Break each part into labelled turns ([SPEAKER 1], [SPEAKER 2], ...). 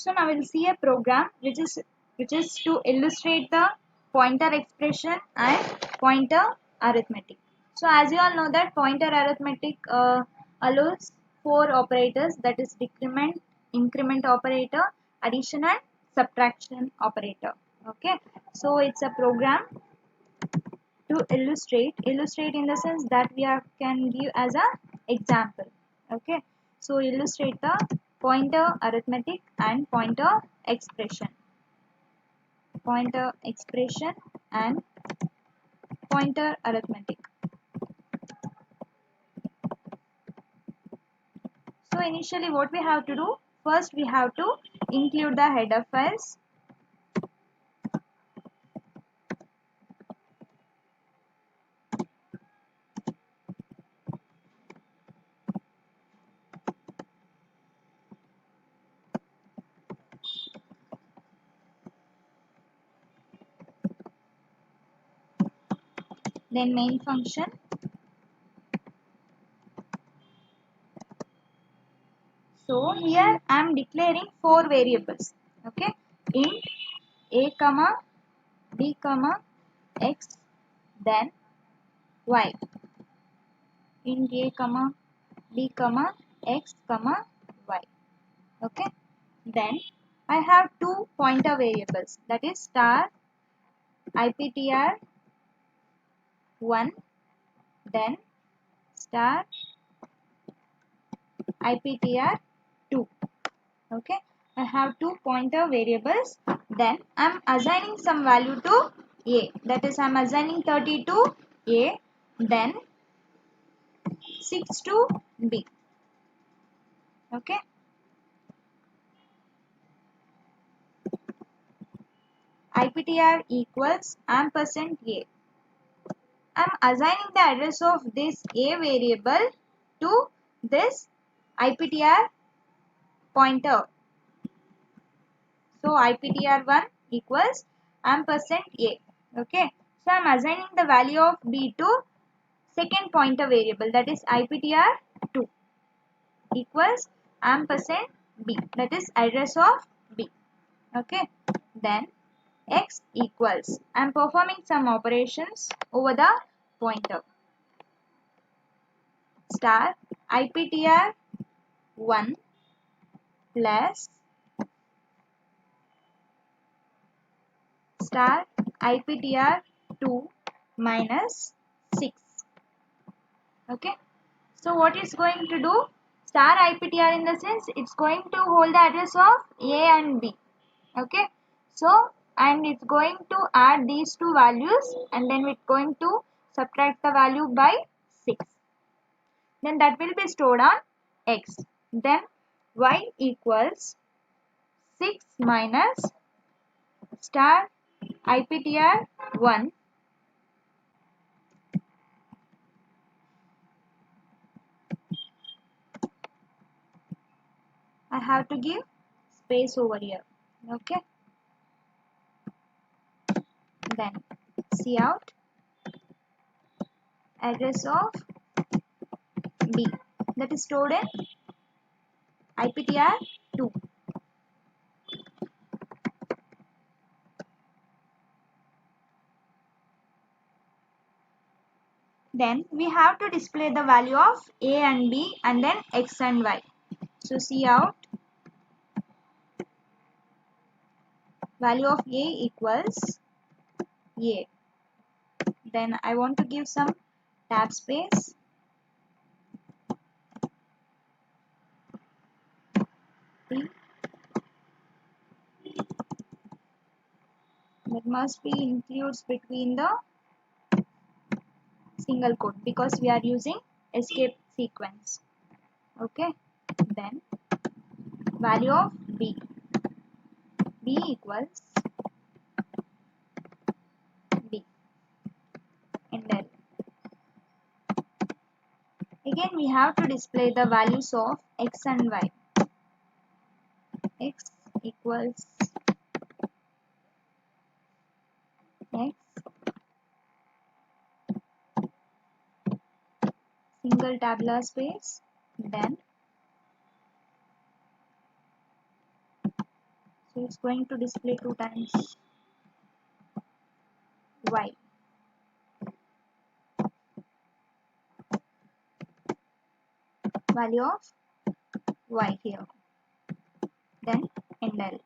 [SPEAKER 1] So now we'll see a program which is to illustrate the pointer expression and pointer arithmetic. So as you all know that pointer arithmetic allows four operators, that is decrement, increment operator, addition and subtraction operator. Okay, so it's a program to illustrate in the sense that can give as a example. Okay, so illustrate the pointer arithmetic and pointer expression and pointer arithmetic. So initially what we have to do, first we have to include the header files. Then main function. So here I am declaring four variables. Okay, int a comma b comma x, then y. Int a comma b comma x comma y. Okay, then I have two pointer variables, that is star iptr 1, then star iptr 2. Okay, I have two pointer variables. Then I am assigning some value to a, that is I am assigning 30 to a, then 6 to b. Okay, iptr equals ampersand a. I am assigning the address of this a variable to this iptr pointer. So iptr1 equals ampersand a. Okay, so I am assigning the value of b to second pointer variable, that is iptr2 equals ampersand b, that is address of b. Okay, then x equals, I am performing some operations over the pointer, star iptr1 plus star iptr2 minus 6. Okay, so what is going to do, star iptr in the sense it's going to hold the address of a and b. Okay, so and it's going to add these two values and then it's going to subtract the value by 6, then that will be stored on x. Then y equals 6 minus star iptr1 I have to give space over here. Okay, then cout address of b, that is stored in iptr2. Then we have to display the value of a and b and then x and y. So cout value of a equals a. Then I want to give some tab space. B. That must be includes between the single quote because we are using escape sequence. Okay, then value of b equals b, enter. Again we have to display the values of x and y. X equals x, single tabular space, then it's going to display 2 times y. Value of y here. Then endl.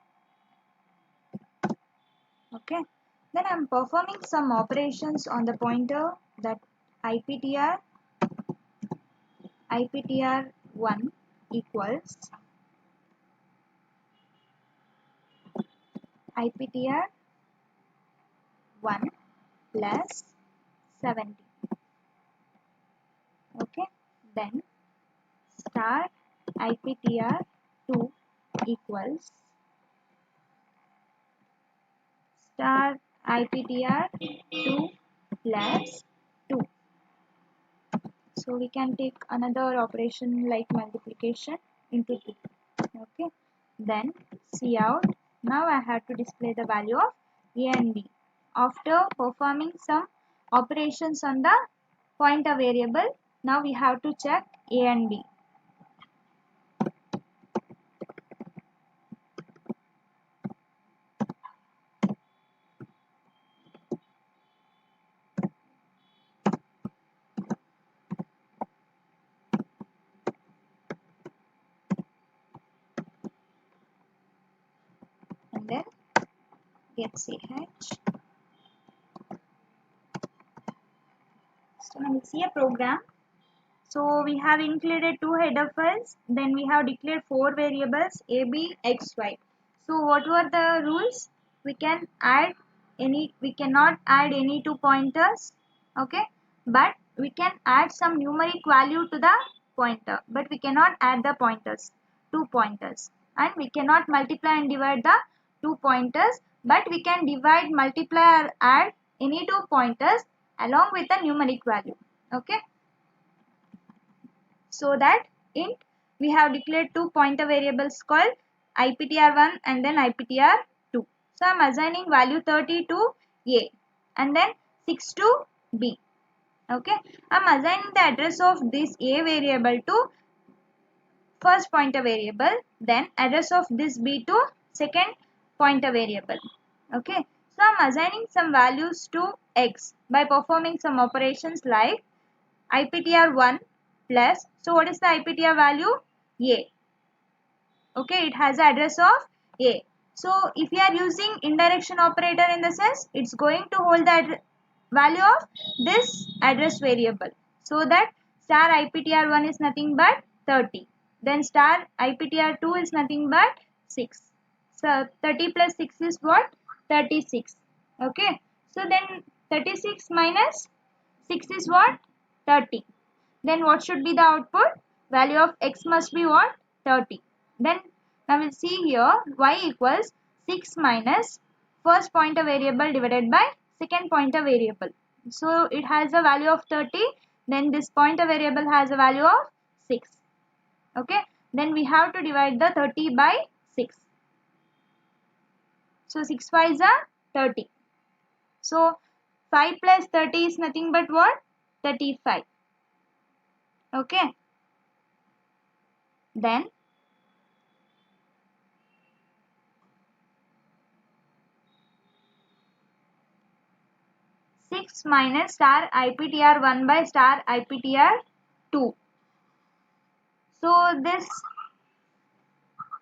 [SPEAKER 1] Okay. Then I'm performing some operations on the pointer, that iptr1 equals iptr1 plus 70. Okay. Then star iptr2 equals star iptr2 plus 2. So we can take another operation like multiplication into 2. Okay. Then cout. Now I have to display the value of a and b. After performing some operations on the pointer variable, now we have to check a and b. And then get ch. So now we see a program. So we have included 2 header files. Then we have declared 4 variables a, b, x, y. So what were the rules? We cannot add any 2 pointers. Okay, but we can add some numeric value to the pointer, but we cannot add the 2 pointers, and we cannot multiply and divide the 2 pointers, but we can divide, multiply or add any 2 pointers along with the numeric value. Okay. So that int we have declared 2 pointer variables called iptr1 and then iptr2. So I am assigning value 30 to a and then 6 to b. Okay, I am assigning the address of this a variable to first pointer variable, then address of this b to second pointer variable. Okay, so I am assigning some values to x by performing some operations like iptr1 plus, so what is the iptr value? A. Okay, it has the address of a. So if you are using indirection operator, in the sense it's going to hold the value of this address variable, so that star iptr1 is nothing but 30, then star iptr2 is nothing but 6. So 30 plus 6 is what? 36. Okay, so then 36 minus 6 is what? 30. Then what should be the output? Value of x must be what? 30. Then now we'll see here y equals 6 minus first pointer variable divided by second pointer variable. So it has a value of 30. Then this pointer variable has a value of 6. Okay. Then we have to divide the 30 by 6. So 6 5s are 30. So 5 plus 30 is nothing but what? 35. Okay. Then 6 minus star iptr1 by star iptr2. So this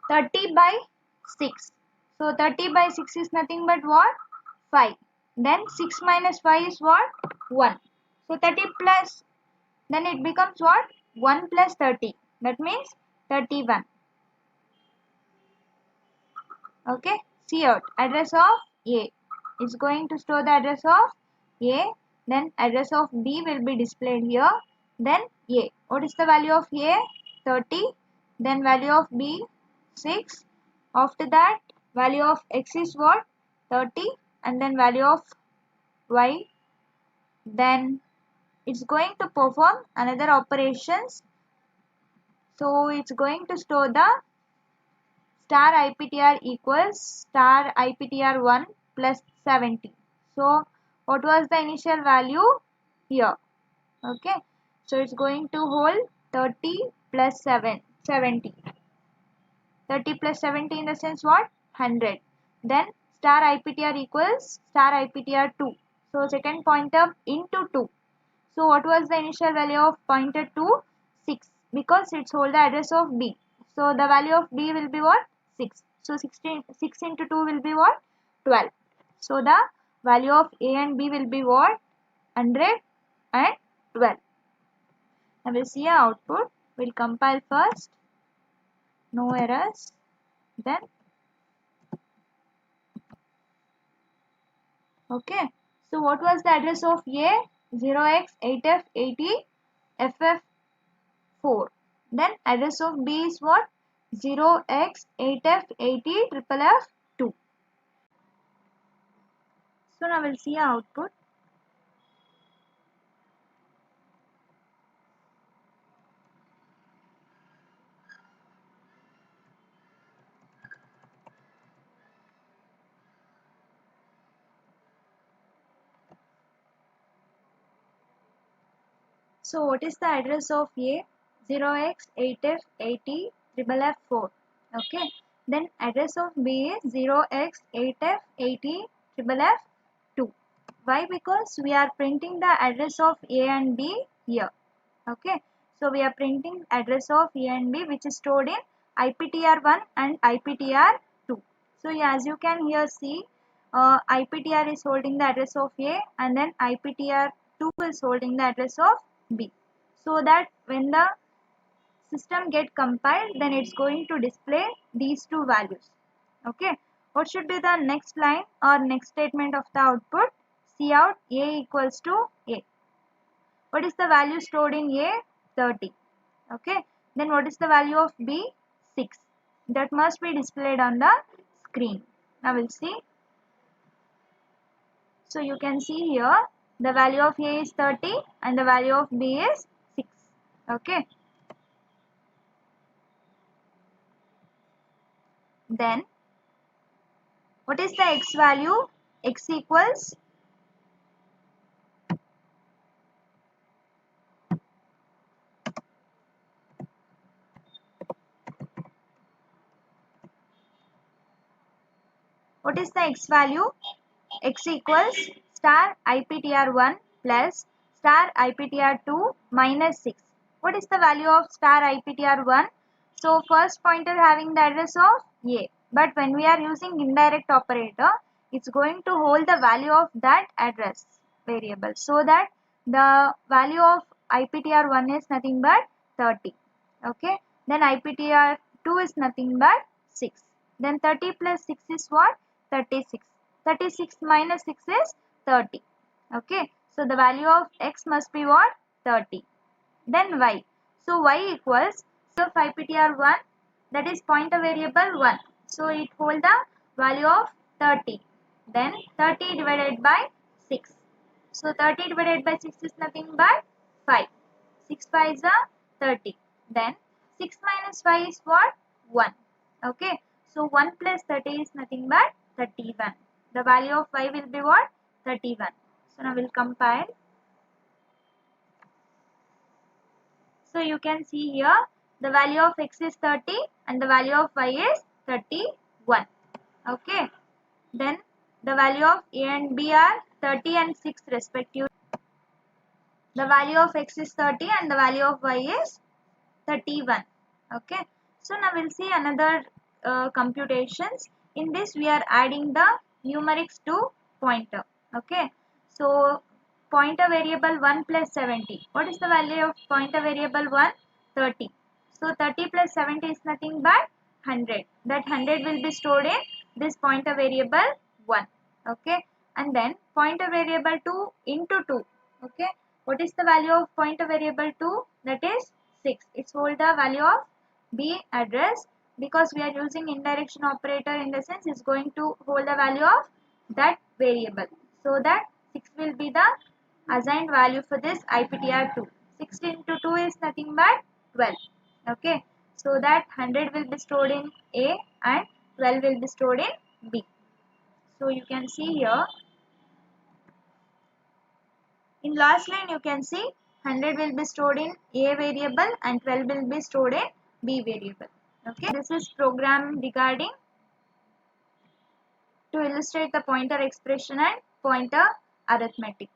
[SPEAKER 1] 30 by 6. So 30 by 6 is nothing but what? 5. Then 6 minus 5 is what? 1. So 30 plus, then it becomes what? 1 plus 30. That means 31. Okay. See out. Address of A. It's going to store the address of A. Then address of B will be displayed here. Then A. What is the value of A? 30. Then value of B 6. After that value of X is what? 30. And then value of Y. Then it's going to perform another operations. So it's going to store the star iptr equals star iptr1 plus 70. So what was the initial value here? Okay, so it's going to hold 30 plus 70. 30 plus 70 in the sense what? 100. then star IPTR equals star IPTR2. So second pointer into 2. So what was the initial value of pointer 2? 6, because it's hold the address of B. So the value of B will be what? 6. So 6 into 2 will be what? 12. So the value of A and B will be what? 100 and 12. Now we'll see our output. We'll compile first. No errors. Then okay. So what was the address of A? 0x8f80ff4. Then address of B is what? 0x8f80ff2. So now we'll see our output. So what is the address of A? 0x8f80ff4. Okay. Then address of B is 0x8f80ff2. Why? Because we are printing the address of A and B here. Okay. So we are printing address of A and B which is stored in IPTR1 and IPTR2. So yeah, as you can here see, IPTR is holding the address of A and then IPTR2 is holding the address of B. So that when the system get compiled, then it's going to display these two values. Okay. What should be the next line or next statement of the output? Cout A equals to A. What is the value stored in A? 30. Okay. Then what is the value of B? 6. That must be displayed on the screen. Now we'll see. So you can see here the value of A is 30 and the value of B is 6. Okay. Then what is the X value? X equals what is the X value? X equals star IPTR1 plus star IPTR2 minus 6. What is the value of star IPTR1? So first pointer having the address of A. But when we are using indirect operator, it's going to hold the value of that address variable. So that the value of IPTR1 is nothing but 30. Okay. Then IPTR2 is nothing but 6. Then 30 plus 6 is what? 36. 36 minus 6 is 30. Okay. So the value of X must be what? 30. Then Y. So Y equals, so of IPTR1, that is pointer variable 1. So it hold the value of 30. Then 30 divided by 6. So 30 divided by 6 is nothing but 5. 6 5 is 30. Then 6 minus 5 is what? 1. Okay. So 1 plus 30 is nothing but 31. The value of Y will be what? 31. So now we'll compile. So you can see here the value of X is 30 and the value of Y is 31. Okay. Then the value of A and B are 30 and 6 respectively. The value of X is 30 and the value of Y is 31. Okay. So now we'll see another computations. In this we are adding the numerics to pointer. Okay. So pointer variable 1 plus 70. What is the value of pointer variable 1? 30. So 30 plus 70 is nothing but 100. That 100 will be stored in this pointer variable 1. Okay. And then pointer variable 2 into 2. Okay. What is the value of pointer variable 2? That is 6. It's hold the value of B address, because we are using indirection operator, in the sense is going to hold the value of that variable. So that 6 will be the assigned value for this IPTR2. 6 into 2 is nothing but 12. Okay. So that 100 will be stored in A and 12 will be stored in B. So you can see here in last line you can see 100 will be stored in A variable and 12 will be stored in B variable. Okay. This is program regarding to illustrate the pointer expression and pointer arithmetic.